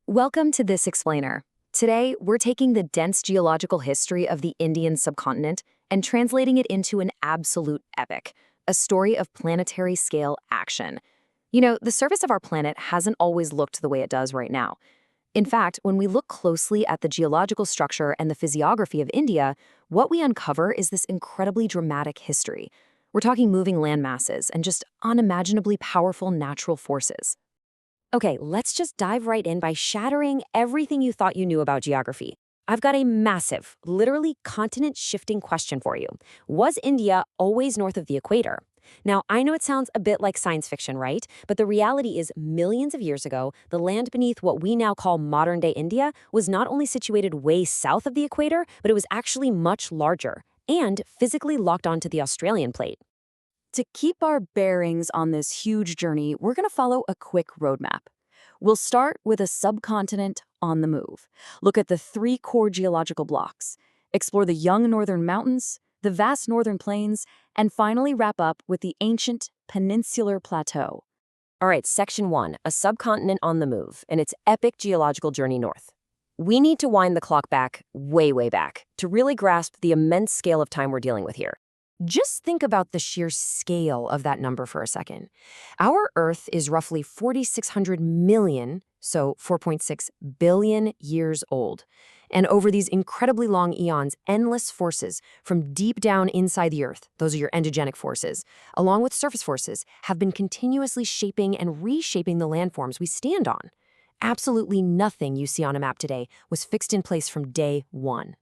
Welcome to This Explainer. Today, we're taking the dense geological history of the Indian subcontinent and translating it into an absolute epic, a story of planetary scale action. You know, the surface of our planet hasn't always looked the way it does right now. In fact, when we look closely at the geological structure and the physiography of India, what we uncover is this incredibly dramatic history. We're talking moving land masses and just unimaginably powerful natural forces. Okay, let's just dive right in by shattering everything you thought you knew about geography. I've got a massive, literally continent-shifting question for you. Was India always north of the equator? Now, I know it sounds a bit like science fiction, right? But the reality is millions of years ago, the land beneath what we now call modern-day India was not only situated way south of the equator, but it was actually much larger and physically locked onto the Australian plate. To keep our bearings on this huge journey, we're going to follow a quick roadmap. We'll start with a subcontinent on the move. Look at the three core geological blocks, explore the young northern mountains, the vast northern plains, and finally wrap up with the ancient peninsular plateau. All right, Section 1, a subcontinent on the move, and its epic geological journey north. We need to wind the clock back, way back, to really grasp the immense scale of time we're dealing with here. Just think about the sheer scale of that number for a second. Our Earth is roughly 4,600 million, so 4.6 billion years old. And over these incredibly long eons, endless forces from deep down inside the Earth, those are your endogenic forces, along with surface forces, have been continuously shaping and reshaping the landforms we stand on. Absolutely nothing you see on a map today was fixed in place from day one.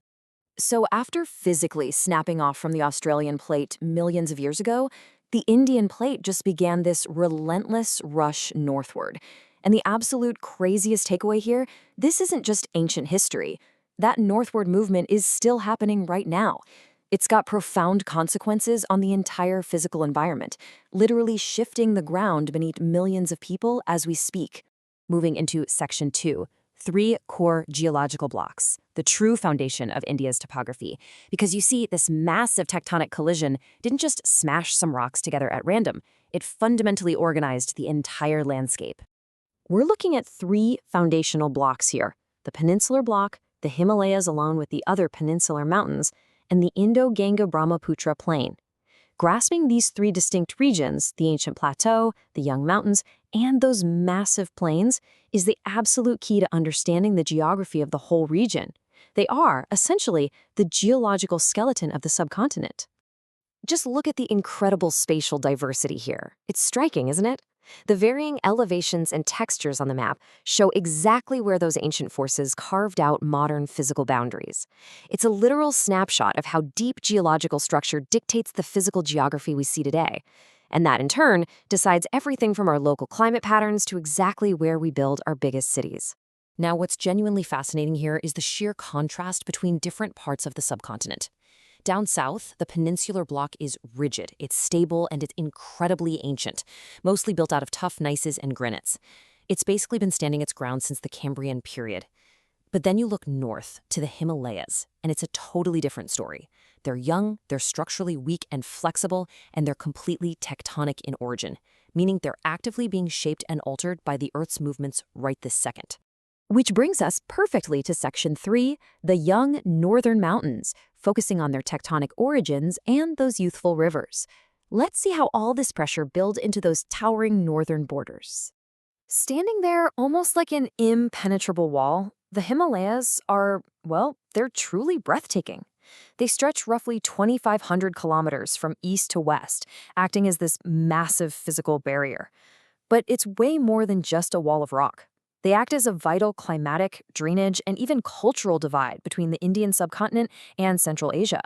So after physically snapping off from the Australian plate millions of years ago, the Indian plate just began this relentless rush northward. And the absolute craziest takeaway here, this isn't just ancient history. That northward movement is still happening right now. It's got profound consequences on the entire physical environment, literally shifting the ground beneath millions of people as we speak. Moving into Section 2. 3 core geological blocks, the true foundation of India's topography. Because you see, this massive tectonic collision didn't just smash some rocks together at random, it fundamentally organized the entire landscape. We're looking at 3 foundational blocks here: the peninsular block, the Himalayas along with the other peninsular mountains, and the Indo-Ganga-Brahmaputra plain. Grasping these 3 distinct regions, the ancient plateau, the young mountains, and those massive plains, is the absolute key to understanding the geography of the whole region. They are, essentially, the geological skeleton of the subcontinent. Just look at the incredible spatial diversity here. It's striking, isn't it? The varying elevations and textures on the map show exactly where those ancient forces carved out modern physical boundaries. It's a literal snapshot of how deep geological structure dictates the physical geography we see today. And that, in turn, decides everything from our local climate patterns to exactly where we build our biggest cities. Now, what's genuinely fascinating here is the sheer contrast between different parts of the subcontinent. Down south, the peninsular block is rigid, it's stable, and it's incredibly ancient, mostly built out of tough gneisses and granites. It's basically been standing its ground since the Cambrian period. But then you look north to the Himalayas, and it's a totally different story. They're young, they're structurally weak and flexible, and they're completely tectonic in origin, meaning they're actively being shaped and altered by the Earth's movements right this second. Which brings us perfectly to Section 3, the young northern mountains, focusing on their tectonic origins and those youthful rivers. Let's see how all this pressure builds into those towering northern borders. Standing there almost like an impenetrable wall, the Himalayas are, well, they're truly breathtaking. They stretch roughly 2,500 kilometers from east to west, acting as this massive physical barrier. But it's way more than just a wall of rock. They act as a vital climatic, drainage, and even cultural divide between the Indian subcontinent and Central Asia.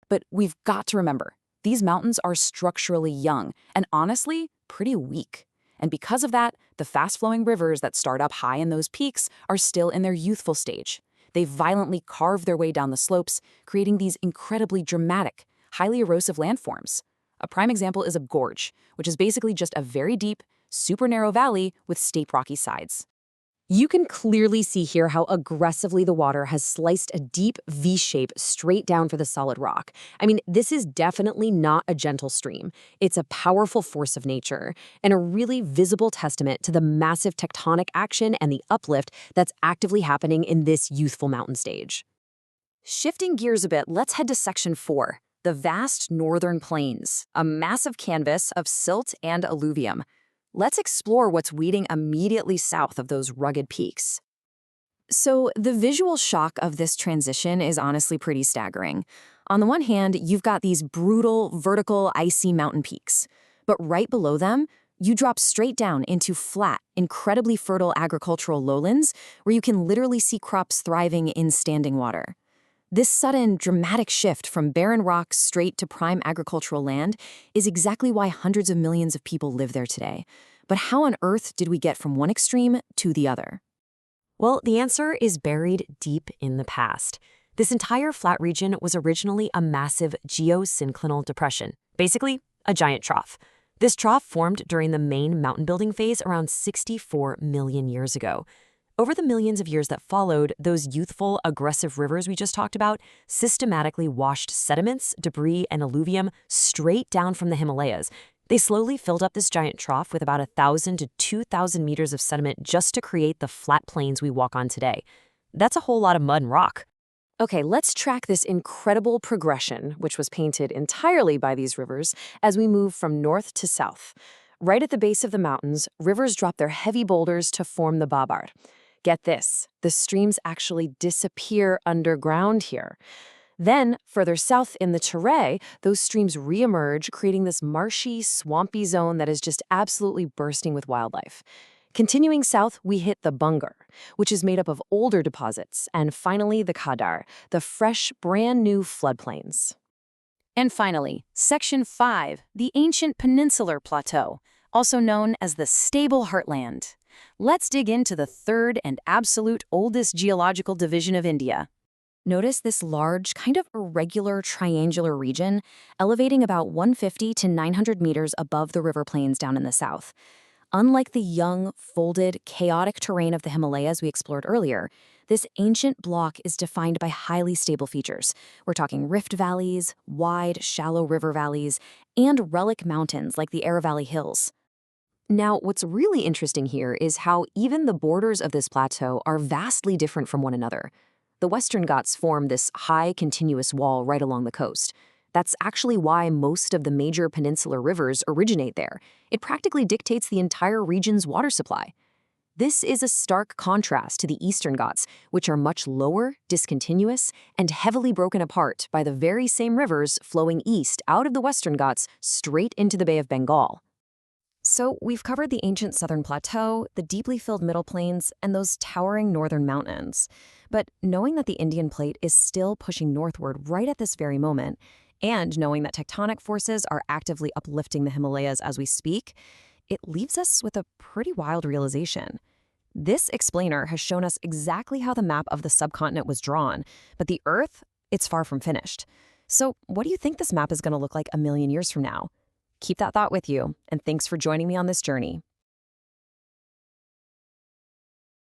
But we've got to remember, these mountains are structurally young and honestly pretty weak. And because of that, the fast-flowing rivers that start up high in those peaks are still in their youthful stage. They violently carve their way down the slopes, creating these incredibly dramatic, highly erosive landforms. A prime example is a gorge, which is basically just a very deep, super narrow valley with steep rocky sides. You can clearly see here how aggressively the water has sliced a deep V shape straight down for the solid rock. I mean, this is definitely not a gentle stream. It's a powerful force of nature, and a really visible testament to the massive tectonic action and the uplift that's actively happening in this youthful mountain stage. Shifting gears a bit, let's head to Section 4, the vast northern plains, a massive canvas of silt and alluvium. Let's explore what's waiting immediately south of those rugged peaks. So, the visual shock of this transition is honestly pretty staggering. On the one hand, you've got these brutal, vertical, icy mountain peaks. But right below them, you drop straight down into flat, incredibly fertile agricultural lowlands where you can literally see crops thriving in standing water. This sudden, dramatic shift from barren rocks straight to prime agricultural land is exactly why hundreds of millions of people live there today. But how on earth did we get from one extreme to the other? Well, the answer is buried deep in the past. This entire flat region was originally a massive geosynclinal depression, basically a giant trough. This trough formed during the main mountain building phase around 64 million years ago. Over the millions of years that followed, those youthful, aggressive rivers we just talked about systematically washed sediments, debris, and alluvium straight down from the Himalayas. They slowly filled up this giant trough with about 1,000 to 2,000 meters of sediment just to create the flat plains we walk on today. That's a whole lot of mud and rock. Okay, let's track this incredible progression, which was painted entirely by these rivers, as we move from north to south. Right at the base of the mountains, rivers drop their heavy boulders to form the Babard. Get this, the streams actually disappear underground here. Then, further south in the Terai, those streams reemerge, creating this marshy, swampy zone that is just absolutely bursting with wildlife. Continuing south, we hit the Bungar, which is made up of older deposits, and finally the Khadar, the fresh, brand-new floodplains. And finally, Section 5, the ancient peninsular plateau, also known as the stable heartland. Let's dig into the third and absolute oldest geological division of India. Notice this large, kind of irregular triangular region, elevating about 150 to 900 meters above the river plains down in the south. Unlike the young, folded, chaotic terrain of the Himalayas we explored earlier, this ancient block is defined by highly stable features. We're talking rift valleys, wide, shallow river valleys, and relic mountains like the Aravalli Hills. Now, what's really interesting here is how even the borders of this plateau are vastly different from one another. The Western Ghats form this high, continuous wall right along the coast. That's actually why most of the major peninsular rivers originate there. It practically dictates the entire region's water supply. This is a stark contrast to the Eastern Ghats, which are much lower, discontinuous, and heavily broken apart by the very same rivers flowing east out of the Western Ghats straight into the Bay of Bengal. So we've covered the ancient southern plateau, the deeply filled middle plains, and those towering northern mountains. But knowing that the Indian plate is still pushing northward right at this very moment, and knowing that tectonic forces are actively uplifting the Himalayas as we speak, it leaves us with a pretty wild realization. This explainer has shown us exactly how the map of the subcontinent was drawn, but the Earth, it's far from finished. So what do you think this map is going to look like a million years from now? Keep that thought with you, and thanks for joining me on this journey.